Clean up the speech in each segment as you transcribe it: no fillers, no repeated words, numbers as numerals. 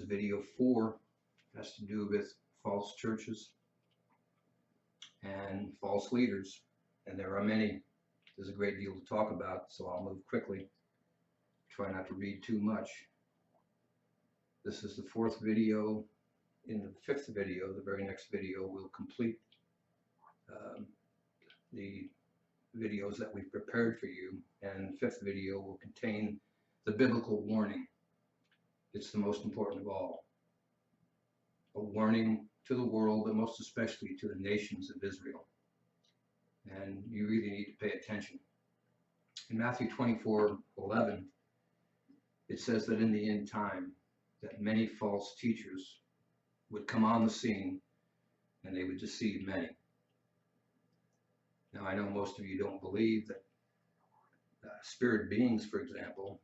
video 4, has to do with false churches and false leaders, and there are many. There's a great deal to talk about, so I'll move quickly. Try not to read too much. This is the 4th video. In the 5th video, the very next video, will complete the videos that we've prepared for you, and the 5th video will contain the biblical warning. It's the most important of all. A warning to the world, but most especially to the nations of Israel. And you really need to pay attention. In Matthew 24:11, it says that in the end time, that many false teachers would come on the scene and they would deceive many. Now, I know most of you don't believe that spirit beings, for example,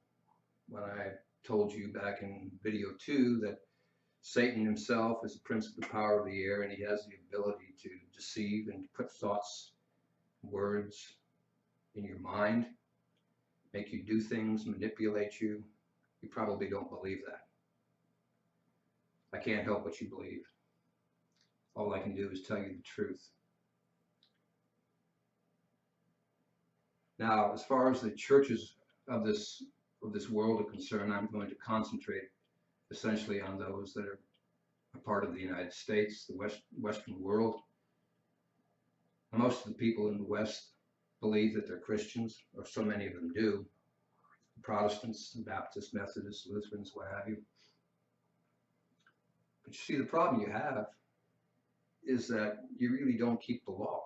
when I told you back in video 2 that Satan himself is the prince of the power of the air, and he has the ability to deceive and put thoughts, words in your mind, make you do things, manipulate you. You probably don't believe that. I can't help what you believe. All I can do is tell you the truth. Now, as far as the churches of this world are concerned, I'm going to concentrate essentially on those that are a part of the United States, the Western world. Most of the people in the West believe that they're Christians, or so many of them do. Protestants, Baptists, Methodists, Lutherans, what have you. But you see, the problem you have is that you really don't keep the law.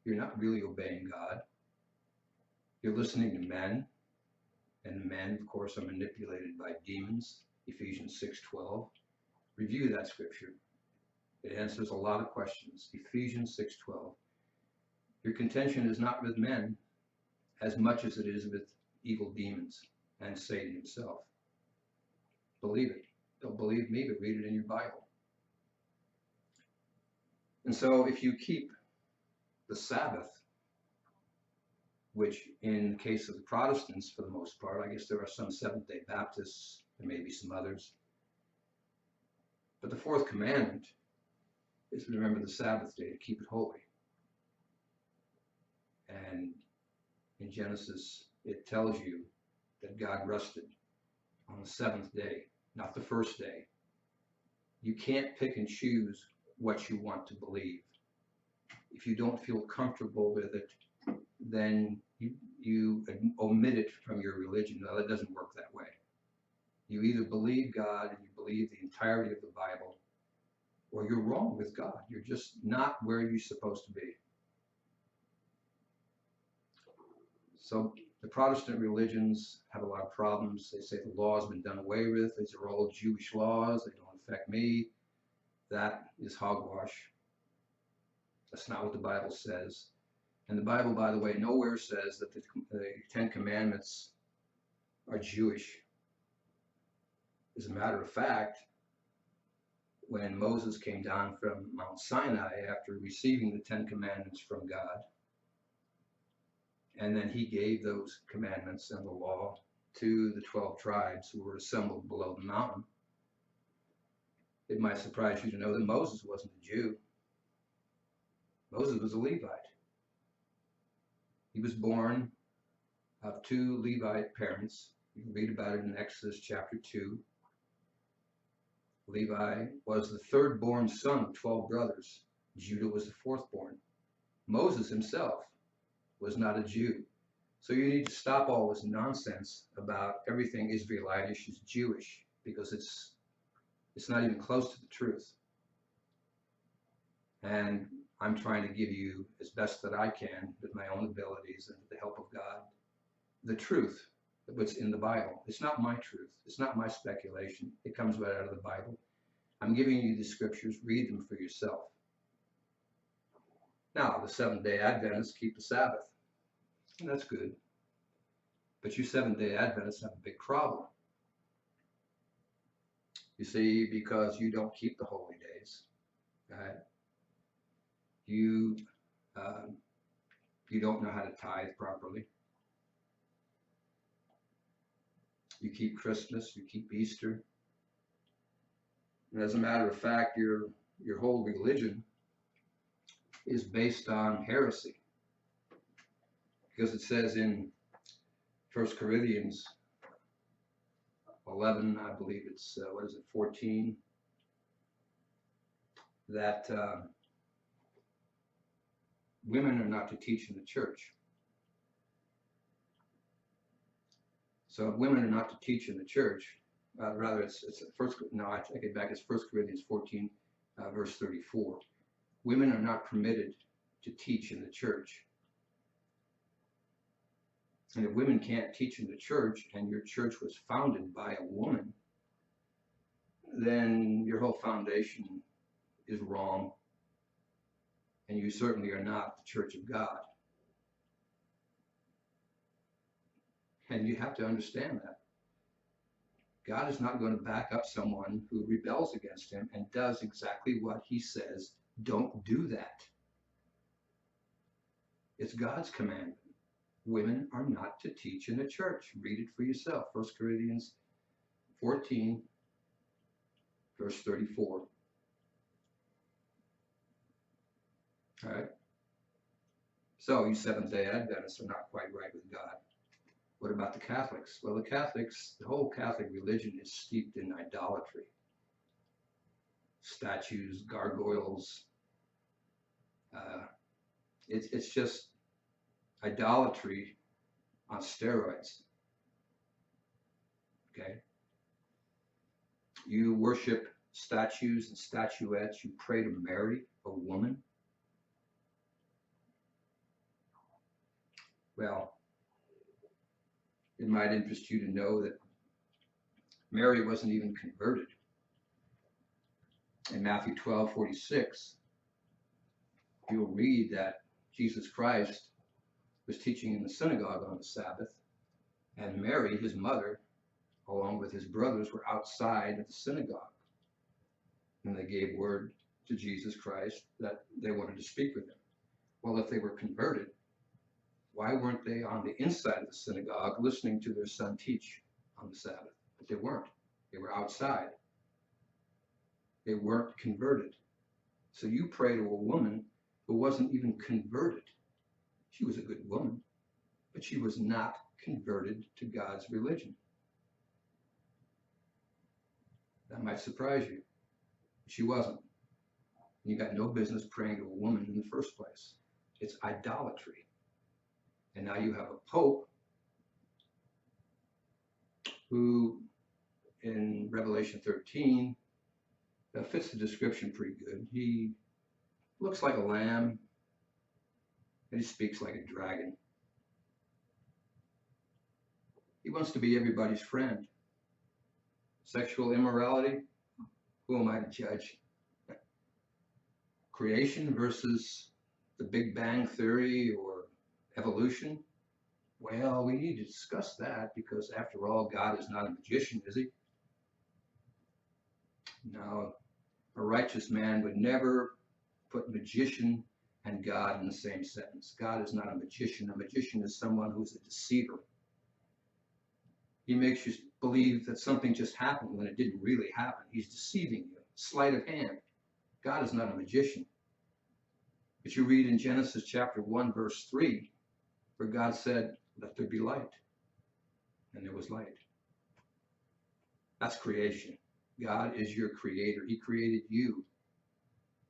You're not really obeying God. You're listening to men, and the men, of course, are manipulated by demons. Ephesians 6:12. Review that scripture. It answers a lot of questions. Ephesians 6:12. Your contention is not with men as much as it is with evil demons and Satan himself. Believe it. Don't believe me, but read it in your Bible. And so if you keep the Sabbath, which in the case of the Protestants, for the most part, I guess there are some Seventh-day Baptists, there may be some others, but the 4th commandment is to remember the Sabbath day, to keep it holy. And in Genesis, it tells you that God rested on the 7th day, not the 1st day. You can't pick and choose what you want to believe. If you don't feel comfortable with it, then you omit it from your religion. No, that doesn't work that way. You either believe God and you believe the entirety of the Bible, or you're wrong with God. You're just not where you're supposed to be. So the Protestant religions have a lot of problems. They say the law has been done away with. These are all Jewish laws. They don't affect me. That is hogwash. That's not what the Bible says. And the Bible, by the way, nowhere says that the 10 Commandments are Jewish. As a matter of fact, when Moses came down from Mount Sinai after receiving the 10 Commandments from God, and then he gave those commandments and the law to the 12 tribes who were assembled below the mountain, it might surprise you to know that Moses wasn't a Jew. Moses was a Levite. He was born of 2 Levite parents. You can read about it in Exodus chapter 2. Levi was the 3rd born son of 12 brothers. Judah was the 4th born. Moses himself was not a Jew. So you need to stop all this nonsense about everything Israelitish is Jewish, because it's not even close to the truth. And I'm trying to give you, as best that I can, with my own abilities and with the help of God, the truth of what's in the Bible. It's not my truth. It's not my speculation. It comes right out of the Bible. I'm giving you the scriptures. Read them for yourself. Now, the Seventh-day Adventists keep the Sabbath. And that's good. But you Seventh-day Adventists have a big problem. You see, because you don't keep the holy days. Right? You don't know how to tithe properly. You keep Christmas, you keep Easter. And as a matter of fact, your whole religion is based on heresy, because it says in 1 Corinthians 11, I believe it's, 14, that women are not to teach in the church. So if women are not to teach in the church, rather it's first, no, I take it back, it's 1 Corinthians 14, verse 34. Women are not permitted to teach in the church. And if women can't teach in the church, and your church was founded by a woman, then your whole foundation is wrong, and you certainly are not the church of God. And you have to understand that. God is not going to back up someone who rebels against him and does exactly what he says. Don't do that. It's God's commandment. Women are not to teach in the church. Read it for yourself. 1 Corinthians 14, verse 34. All right. So you Seventh-day Adventists are not quite right with God. What about the Catholics? Well, the Catholics, the whole Catholic religion is steeped in idolatry. Statues, gargoyles. It's just idolatry on steroids. Okay? You worship statues and statuettes. You pray to Mary, a woman. Well, it might interest you to know that Mary wasn't even converted. In Matthew 12:46, you'll read that Jesus Christ was teaching in the synagogue on the Sabbath, and Mary, his mother, along with his brothers, were outside of the synagogue. And they gave word to Jesus Christ that they wanted to speak with him. Well, if they were converted, why weren't they on the inside of the synagogue listening to their son teach on the Sabbath? But they weren't. They were outside. They weren't converted. So you pray to a woman who wasn't even converted. She was a good woman, but she was not converted to God's religion. That might surprise you. She wasn't. You got no business praying to a woman in the first place. It's idolatry. And now you have a pope who, in Revelation 13, fits the description pretty good. He looks like a lamb, and he speaks like a dragon. He wants to be everybody's friend. Sexual immorality, who am I to judge? Creation versus the Big Bang Theory or evolution? Well, we need to discuss that, because after all, God is not a magician, is he? No, a righteous man would never put magician and God in the same sentence. God is not a magician. A magician is someone who's a deceiver. He makes you believe that something just happened when it didn't really happen. He's deceiving you. Sleight of hand. God is not a magician. But you read in Genesis chapter 1, verse 3, where God said, "Let there be light." And there was light. That's creation. God is your creator. He created you.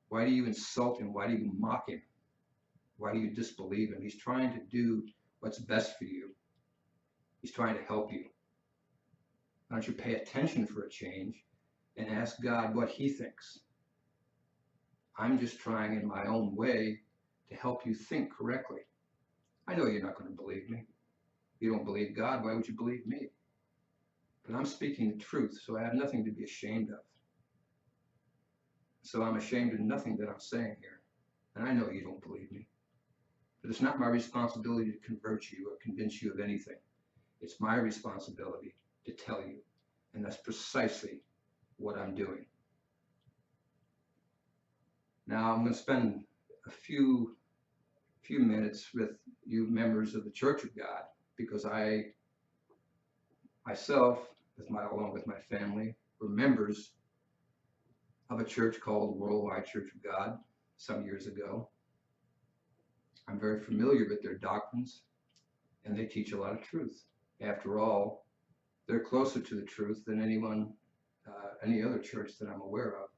Why do you insult him? Why do you mock him? Why do you disbelieve him? He's trying to do what's best for you. He's trying to help you. Why don't you pay attention for a change and ask God what he thinks? I'm just trying in my own way to help you think correctly. I know you're not going to believe me. You don't believe God, why would you believe me? But I'm speaking the truth, so I have nothing to be ashamed of. So I'm ashamed of nothing that I'm saying here. And I know you don't believe me. But it's not my responsibility to convert you or convince you of anything. It's my responsibility to tell you. And that's precisely what I'm doing. Now I'm going to spend a few minutes with you members of the Church of God, because I myself, along with my family, were members of a church called Worldwide Church of God some years ago. I'm very familiar with their doctrines, and they teach a lot of truth. After all, they're closer to the truth than any other church that I'm aware of.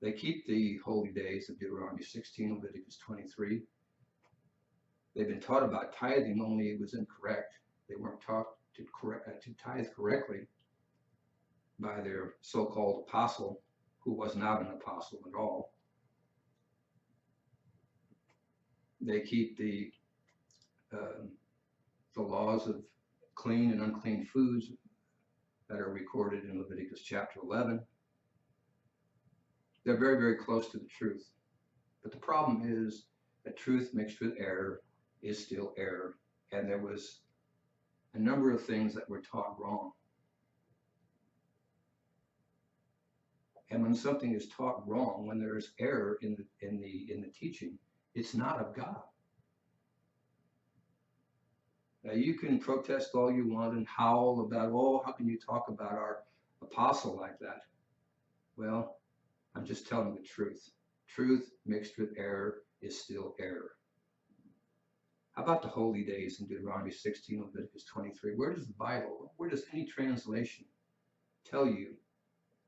They keep the holy days of Deuteronomy 16, Leviticus 23. They've been taught about tithing, only it was incorrect. They weren't taught to tithe correctly by their so-called apostle, who was not an apostle at all. They keep the laws of clean and unclean foods that are recorded in Leviticus chapter 11. They're very, very close to the truth. But the problem is that truth mixed with error is still error. And there was a number of things that were taught wrong. And when something is taught wrong, when there's error in the teaching, it's not of God. Now you can protest all you want and howl about, oh, how can you talk about our apostle like that? Well, I'm just telling the truth. Truth mixed with error is still error. How about the holy days in Deuteronomy 16, Leviticus 23? Where does the Bible, where does any translation tell you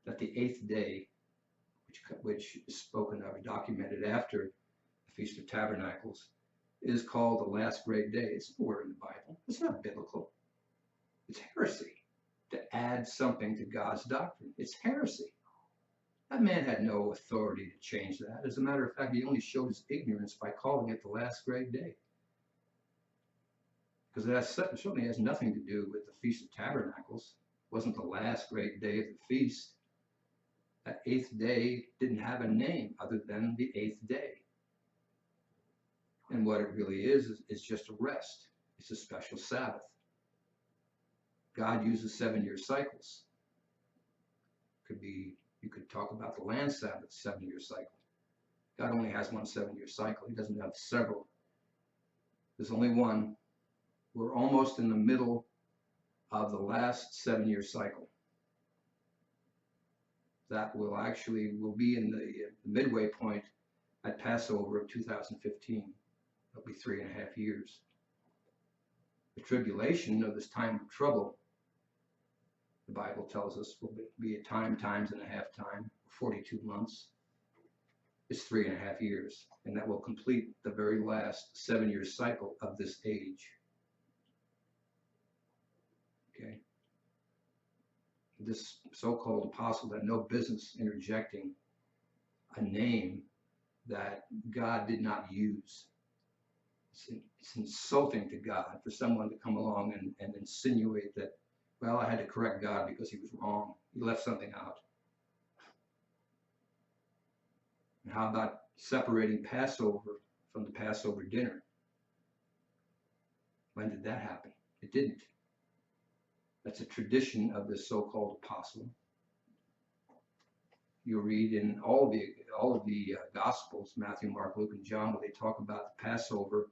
that the 8th day, which is spoken of, documented after the Feast of Tabernacles, is called the last great day? It's nowhere in the Bible. It's not biblical. It's heresy to add something to God's doctrine. It's heresy. That man had no authority to change that. As a matter of fact, he only showed his ignorance by calling it the last great day. Because that certainly has nothing to do with the Feast of Tabernacles. It wasn't the last great day of the feast. That 8th day didn't have a name other than the 8th day. And what it really is just a rest. It's a special Sabbath. God uses 7-year cycles. You could talk about the land Sabbath 7-year cycle. God only has one 7-year cycle. He doesn't have several. There's only one. We're almost in the middle of the last 7-year cycle. That will be in the midway point at Passover of 2015. It'll be 3.5 years. The tribulation of this time of trouble, the Bible tells us, will be a time, times and a half time, 42 months. It's 3.5 years, and that will complete the very last 7-year cycle of this age. Okay. This so-called apostle had no business interjecting a name that God did not use. It's insulting to God for someone to come along and insinuate that, well, I had to correct God because he was wrong. He left something out. And how about separating Passover from the Passover dinner? When did that happen? It didn't. That's a tradition of this so-called apostle. You read in all of the Gospels, Matthew, Mark, Luke, and John, where they talk about the Passover.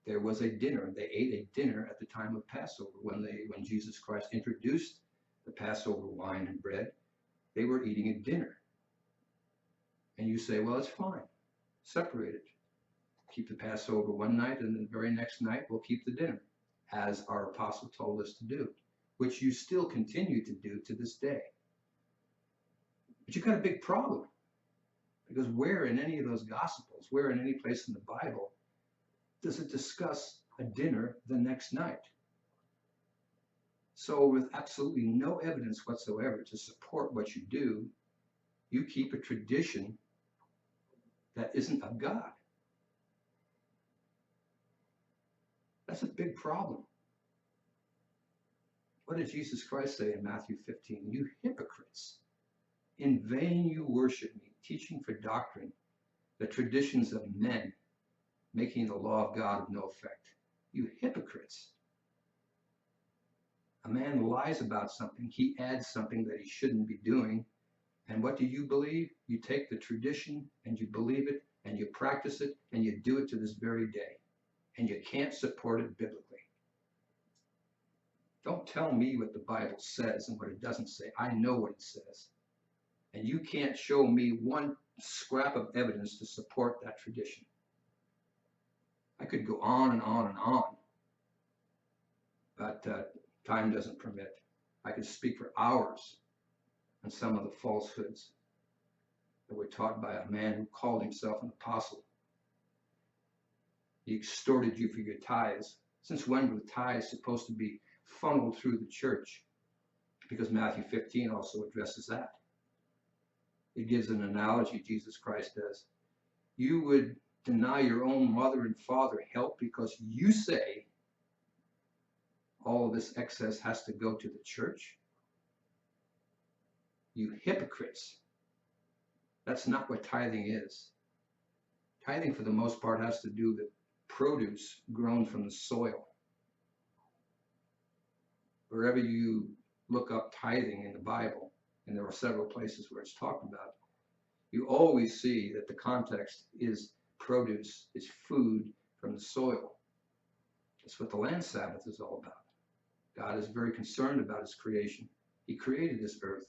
There was a dinner. They ate a dinner at the time of Passover. When Jesus Christ introduced the Passover wine and bread, they were eating a dinner. And you say, well, it's fine. Separate it. Keep the Passover one night, and the very next night we'll keep the dinner, as our apostle told us to do, which you still continue to do to this day. But you've got a big problem, because where in any of those Gospels, where in any place in the Bible, does it discuss a dinner the next night? So with absolutely no evidence whatsoever to support what you do, you keep a tradition that isn't of God. That's a big problem. What did Jesus Christ say in Matthew 15? You hypocrites, in vain you worship me, teaching for doctrine the traditions of men, making the law of God of no effect. You hypocrites. A man lies about something, he adds something that he shouldn't be doing, and what do you believe? You take the tradition and you believe it and you practice it and you do it to this very day, and you can't support it biblically. Don't tell me what the Bible says and what it doesn't say. I know what it says. And you can't show me one scrap of evidence to support that tradition. I could go on and on and on, but time doesn't permit. I could speak for hours on some of the falsehoods that were taught by a man who called himself an apostle. He extorted you for your tithes. Since when were the tithes supposed to be funneled through the church? Because Matthew 15 also addresses that. It gives an analogy Jesus Christ does. You would deny your own mother and father help because you say all of this excess has to go to the church? You hypocrites. That's not what tithing is. Tithing, for the most part, has to do with produce grown from the soil. Wherever you look up tithing in the Bible, and there are several places where it's talked about, you always see that the context is produce, is food from the soil. That's what the land Sabbath is all about. God is very concerned about his creation. He created this earth.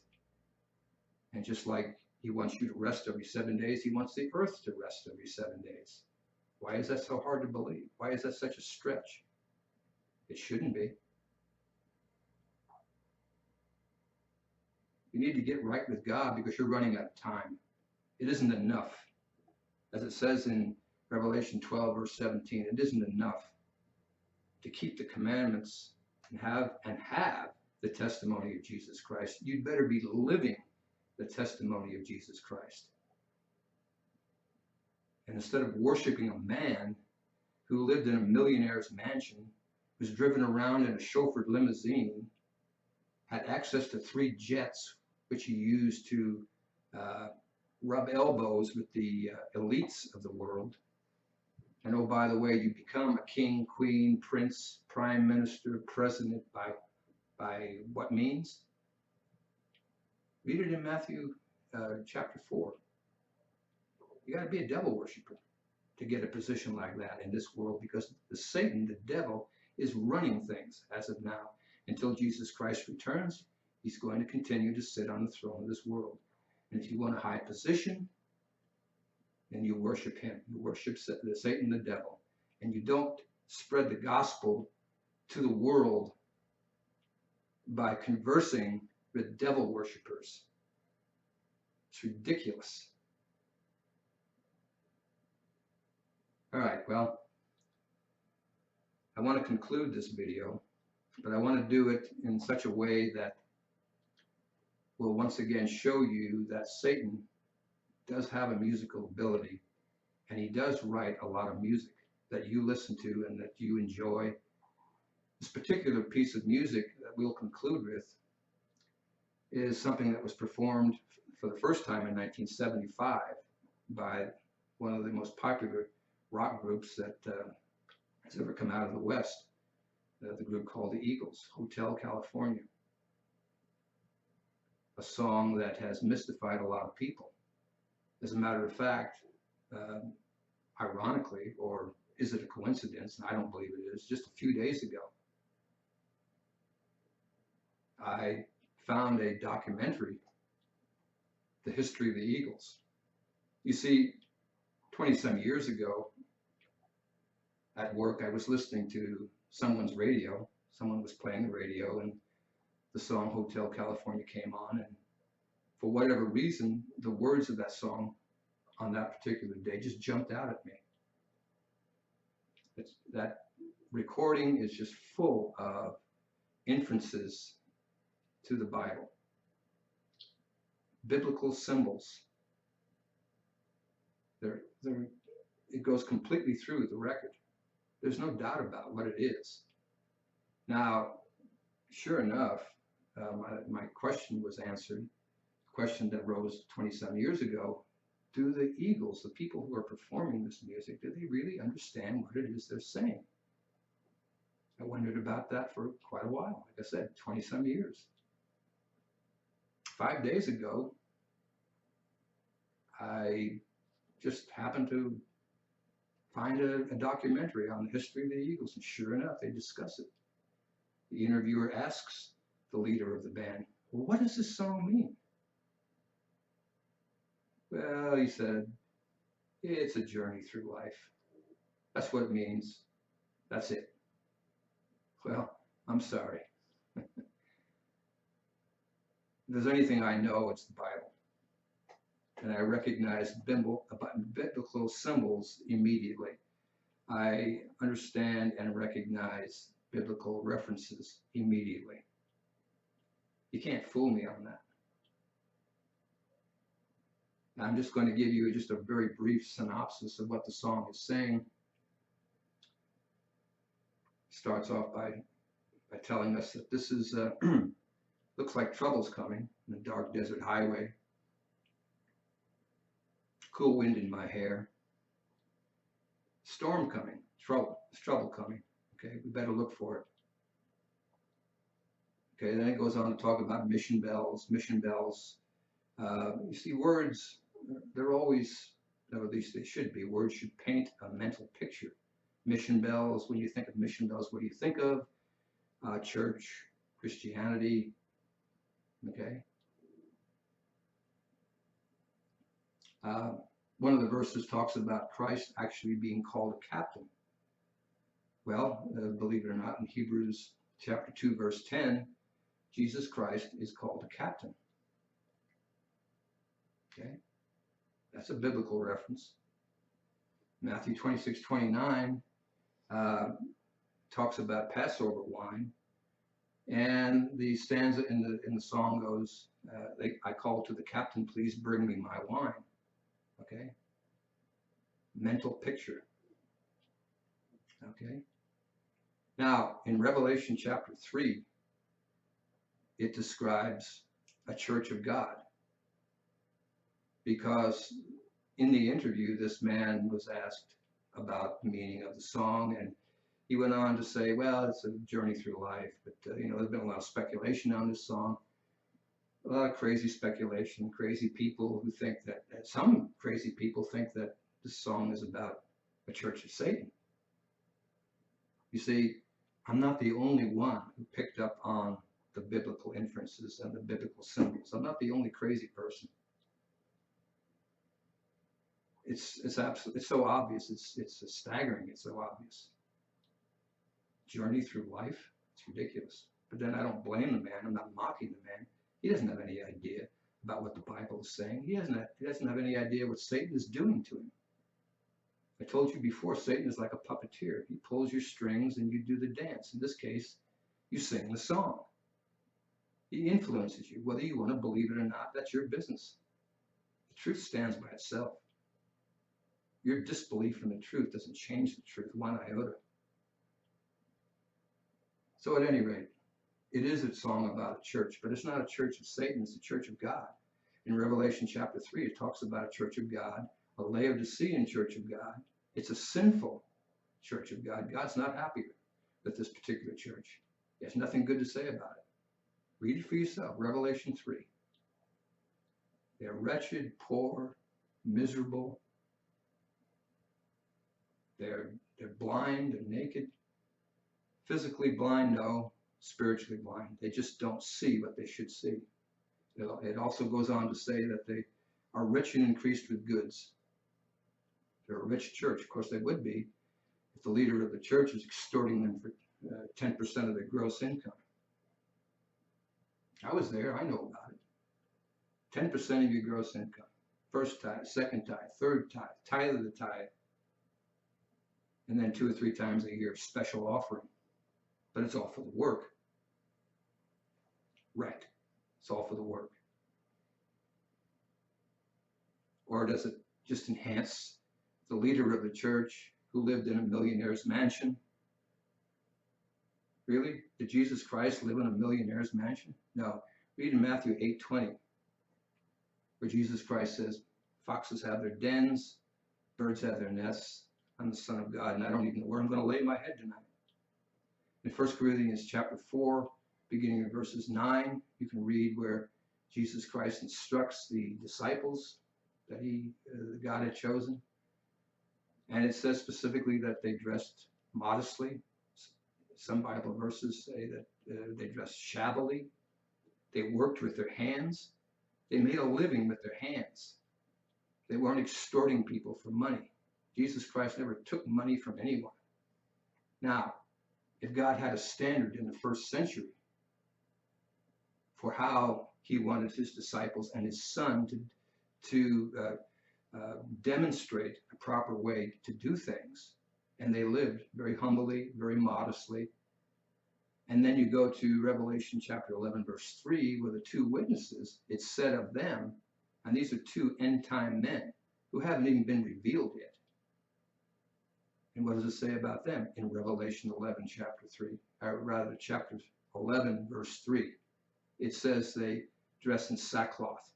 And just like he wants you to rest every 7 days, he wants the earth to rest every 7 days. Why is that so hard to believe? Why is that such a stretch? It shouldn't be. You need to get right with God because you're running out of time. It isn't enough. As it says in Revelation 12, verse 17, it isn't enough to keep the commandments and have the testimony of Jesus Christ. You'd better be living the testimony of Jesus Christ. And instead of worshiping a man who lived in a millionaire's mansion, was driven around in a chauffeured limousine, had access to 3 jets, which he used to rub elbows with the elites of the world. And oh, by the way, you become a king, queen, prince, prime minister, president by what means? Read it in Matthew chapter 4. You got to be a devil worshiper to get a position like that in this world, because Satan, the devil, is running things as of now. Until Jesus Christ returns, he's going to continue to sit on the throne of this world. And if you want a high position, then you worship him. You worship Satan, the devil. And you don't spread the gospel to the world by conversing with devil worshipers. It's ridiculous. All right, well, I want to conclude this video, but I want to do it in such a way that will once again show you that Satan does have a musical ability, and he does write a lot of music that you listen to and that you enjoy. This particular piece of music that we'll conclude with is something that was performed for the first time in 1975 by one of the most popular rock groups that has ever come out of the West, the group called the Eagles, Hotel California. A song that has mystified a lot of people. As a matter of fact, ironically, or is it a coincidence? And I don't believe it is. Just a few days ago, I found a documentary, The History of the Eagles. You see, 20-some years ago, at work, I was listening to someone's radio. Someone was playing the radio, and the song Hotel California came on, and for whatever reason, the words of that song on that particular day just jumped out at me. That recording is just full of inferences to the Bible, biblical symbols. It goes completely through the record. There's no doubt about what it is. Now, sure enough, my question was answered. The question that rose 20-some years ago: do the Eagles, the people who are performing this music, do they really understand what it is they're saying? I wondered about that for quite a while. Like I said, 20-some years. 5 days ago, I just happened to find a documentary on the history of the Eagles, and sure enough, they discuss it. The interviewer asks the leader of the band, well, what does this song mean? Well, he said, it's a journey through life. That's what it means. That's it. Well, I'm sorry. If there's anything I know, it's the Bible. And I recognize biblical symbols immediately. I understand and recognize biblical references immediately. You can't fool me on that. I'm just going to give you just a very brief synopsis of what the song is saying. Starts off by telling us that this is looks like trouble's coming in the dark desert highway. Cool wind in my hair. Storm coming. Trouble. There's trouble coming. Okay, we better look for it. Okay, then it goes on to talk about mission bells. Mission bells. You see, words, they're always, or at least they should be, words should paint a mental picture. Mission bells, when you think of mission bells, what do you think of? Church, Christianity, okay? One of the verses talks about Christ actually being called a captain. Well, believe it or not, in Hebrews chapter 2, verse 10, Jesus Christ is called a captain. Okay, that's a biblical reference. Matthew 26:29 talks about Passover wine, and the stanza in the song goes, "I call to the captain, please bring me my wine." Okay, mental picture. Okay, now in Revelation chapter 3, it describes a church of God. Because in the interview, this man was asked about the meaning of the song, and he went on to say, well, it's a journey through life, but there's been a lot of speculation on this song, a lot of crazy speculation, crazy people who think that, some crazy people think that this song is about a church of Satan. You see, I'm not the only one who picked up on the biblical inferences and the biblical symbols. I'm not the only crazy person. It's absolutely, it's so obvious. It's staggering. It's so obvious. Journey through life. It's ridiculous. But then I don't blame the man. I'm not mocking the man. He doesn't have any idea about what the Bible is saying. He doesn't have any idea what Satan is doing to him. I told you before, Satan is like a puppeteer. He pulls your strings and you do the dance. In this case, you sing the song. He influences you. Whether you want to believe it or not, that's your business. The truth stands by itself. Your disbelief in the truth doesn't change the truth one iota. So at any rate, it is a song about a church, but it's not a church of Satan, it's a church of God. In Revelation chapter 3, it talks about a church of God, a Laodicean church of God. It's a sinful church of God. God's not happy with this particular church. He has nothing good to say about it. Read it for yourself, Revelation 3. They're wretched, poor, miserable. They're blind, they're naked. Physically blind, no. Spiritually blind. They just don't see what they should see. It also goes on to say that they are rich and increased with goods. They're a rich church. Of course, they would be if the leader of the church is extorting them for 10% of their gross income. I was there. I know about it. 10% of your gross income. First tithe, second tithe, third tithe, tithe of the tithe. And then 2 or 3 times a year, special offering. But it's all for the work. Right. It's all for the work. Or does it just enhance the leader of the church who lived in a millionaire's mansion? Really? Did Jesus Christ live in a millionaire's mansion? No. Read in Matthew 8:20, where Jesus Christ says, foxes have their dens, birds have their nests. I'm the Son of God, and I don't even know where I'm going to lay my head tonight. In 1 Corinthians chapter 4, beginning in verses 9, you can read where Jesus Christ instructs the disciples that God had chosen. And it says specifically that they dressed modestly. Some Bible verses say that they dressed shabbily. They worked with their hands. They made a living with their hands. They weren't extorting people for money. Jesus Christ never took money from anyone. Now, if God had a standard in the first century for how he wanted his disciples and his son to demonstrate a proper way to do things, and they lived very humbly, very modestly. And then you go to Revelation chapter 11, verse 3, where the two witnesses, it's said of them, and these are two end time men who haven't even been revealed yet. And what does it say about them in Revelation 11, chapter 3, or rather chapter 11, verse 3? It says they dress in sackcloth.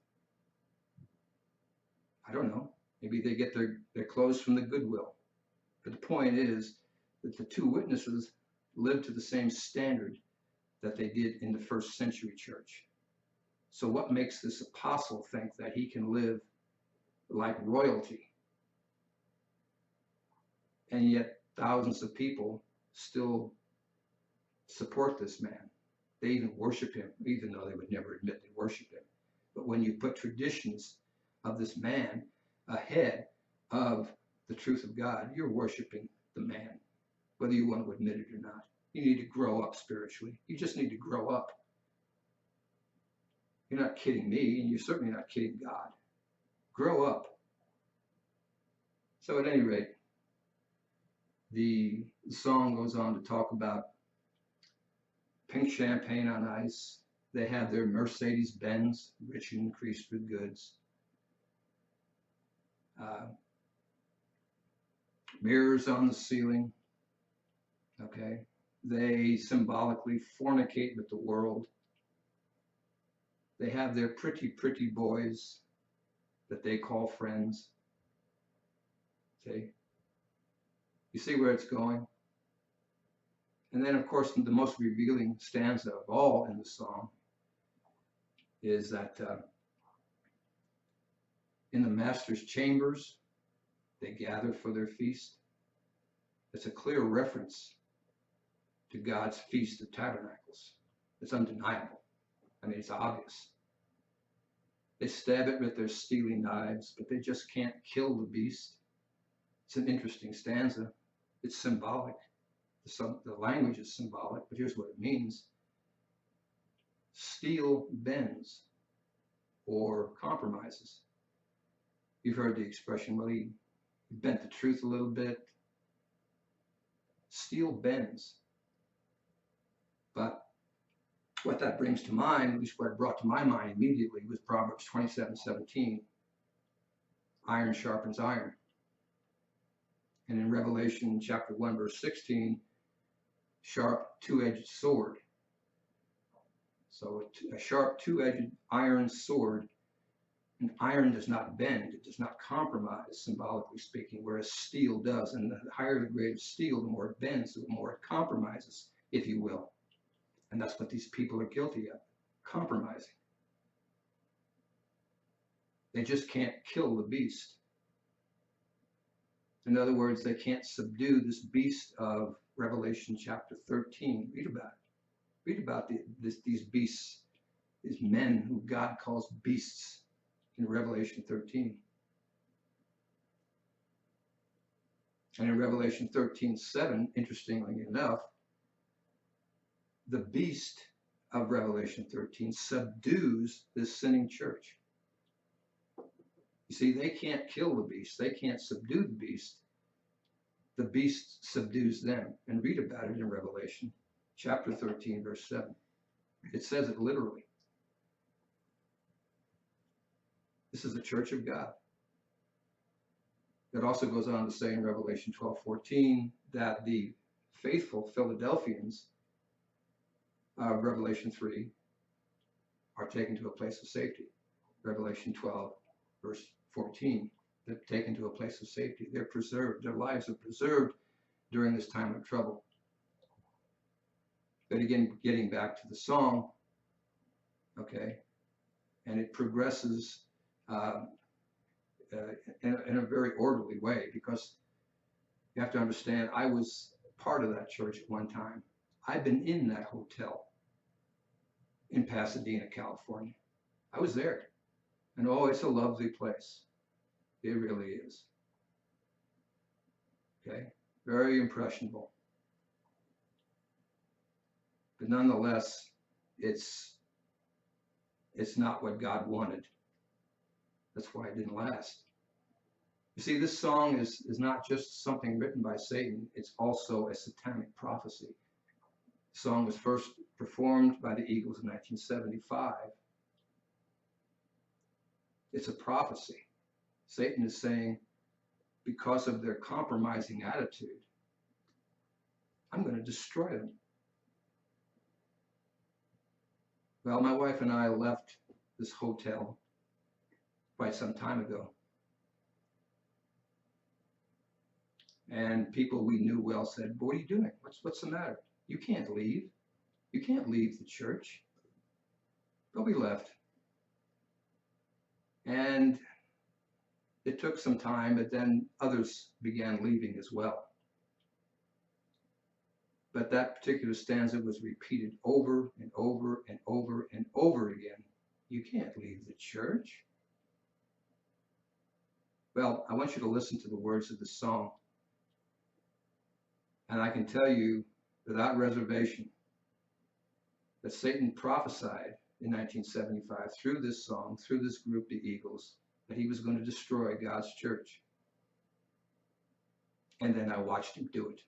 I don't know. Maybe they get their clothes from the Goodwill. But the point is that the two witnesses lived to the same standard that they did in the first century church. So what makes this apostle think that he can live like royalty? And yet thousands of people still support this man. They even worship him, even though they would never admit they worship him. But when you put traditions of this man ahead of the truth of God, you're worshiping the man, whether you want to admit it or not. You need to grow up spiritually. You just need to grow up. You're not kidding me, and you're certainly not kidding God. Grow up. So at any rate, the song goes on to talk about pink champagne on ice. They have their Mercedes-Benz, rich and increased with goods. Mirrors on the ceiling. Okay. They symbolically fornicate with the world. They have their pretty, pretty boys that they call friends. See? You see where it's going? And then, of course, the most revealing stanza of all in the song is that in the master's chambers, they gather for their feast. It's a clear reference to God's Feast of Tabernacles. It's undeniable. I mean, it's obvious. They stab it with their steely knives, but they just can't kill the beast. It's an interesting stanza. It's symbolic. The language is symbolic, but here's what it means. Steel bends or compromises. You've heard the expression, well, he bent the truth a little bit. Steel bends. But what that brings to mind, at least what it brought to my mind immediately, was Proverbs 27:17. Iron sharpens iron. And in Revelation chapter 1, verse 16, sharp two-edged sword. So a sharp two-edged iron sword, and iron does not bend, it does not compromise, symbolically speaking, whereas steel does. And the higher the grade of steel, the more it bends, the more it compromises, if you will. And that's what these people are guilty of, compromising. They just can't kill the beast. In other words, they can't subdue this beast of Revelation chapter 13. Read about it. Read about these beasts, these men who God calls beasts in Revelation 13. And in Revelation 13:7, interestingly enough, the beast of Revelation 13 subdues this sinning church. You see, they can't kill the beast. They can't subdue the beast. The beast subdues them. And read about it in Revelation chapter 13, verse 7. It says it literally. This is the church of God. It also goes on to say in Revelation 12:14 that the faithful Philadelphians of Revelation 3 are taken to a place of safety. Revelation 12, verse 14. They're taken to a place of safety. They're preserved. Their lives are preserved during this time of trouble. But again, getting back to the song, okay, and it progresses in a very orderly way, because you have to understand, I was part of that church at one time. I've been in that hotel in Pasadena, California. I was there. And oh, it's a lovely place. It really is. Okay? Very impressionable. But nonetheless, it's not what God wanted. That's why it didn't last. You see, this song is not just something written by Satan, it's also a satanic prophecy. The song was first performed by the Eagles in 1975. It's a prophecy. Satan is saying, because of their compromising attitude, I'm going to destroy them. Well, my wife and I left this hotel quite some time ago. And people we knew well said, "What are you doing? What's the matter? You can't leave. You can't leave the church." But we left. And it took some time, but then others began leaving as well. But that particular stanza was repeated over and over and over and over again. You can't leave the church. Well, I want you to listen to the words of the song. And I can tell you without reservation that Satan prophesied in 1975 through this song, through this group, the Eagles, that he was going to destroy God's church. And then I watched him do it.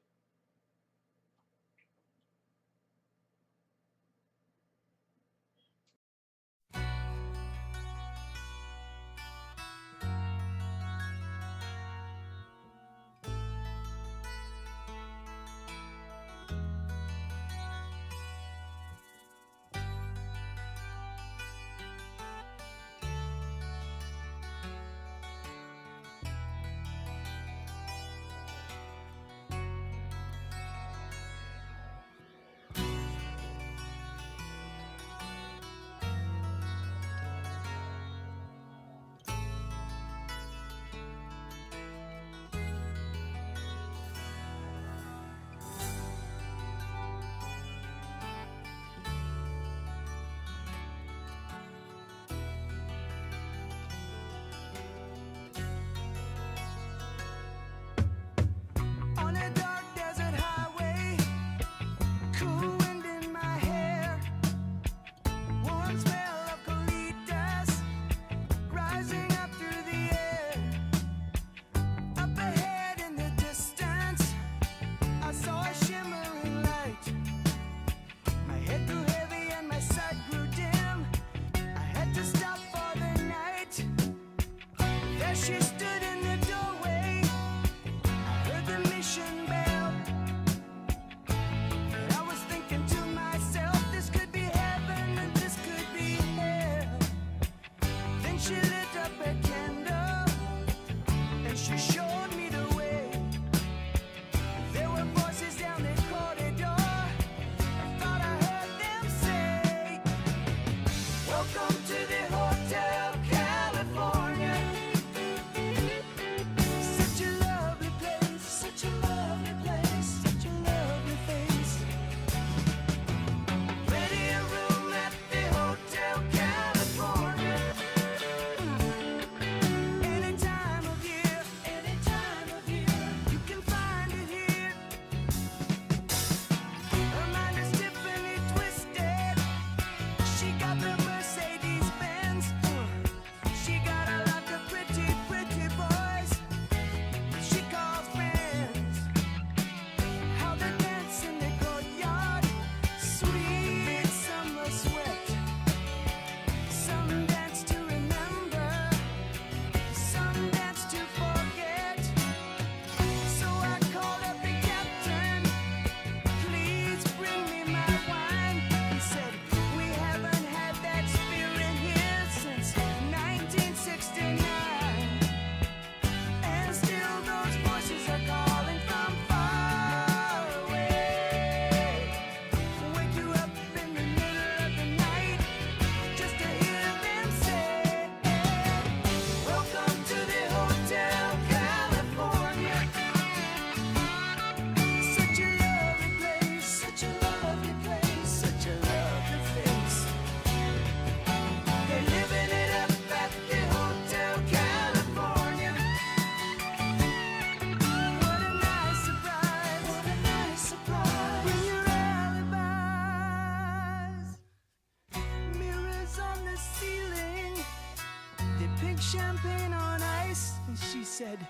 said,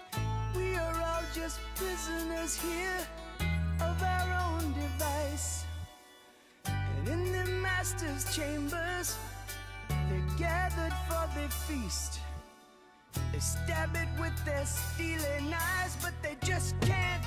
we are all just prisoners here of our own device. And in the master's chambers, they're gathered for the feast. They stab it with their steely knives, but they just can't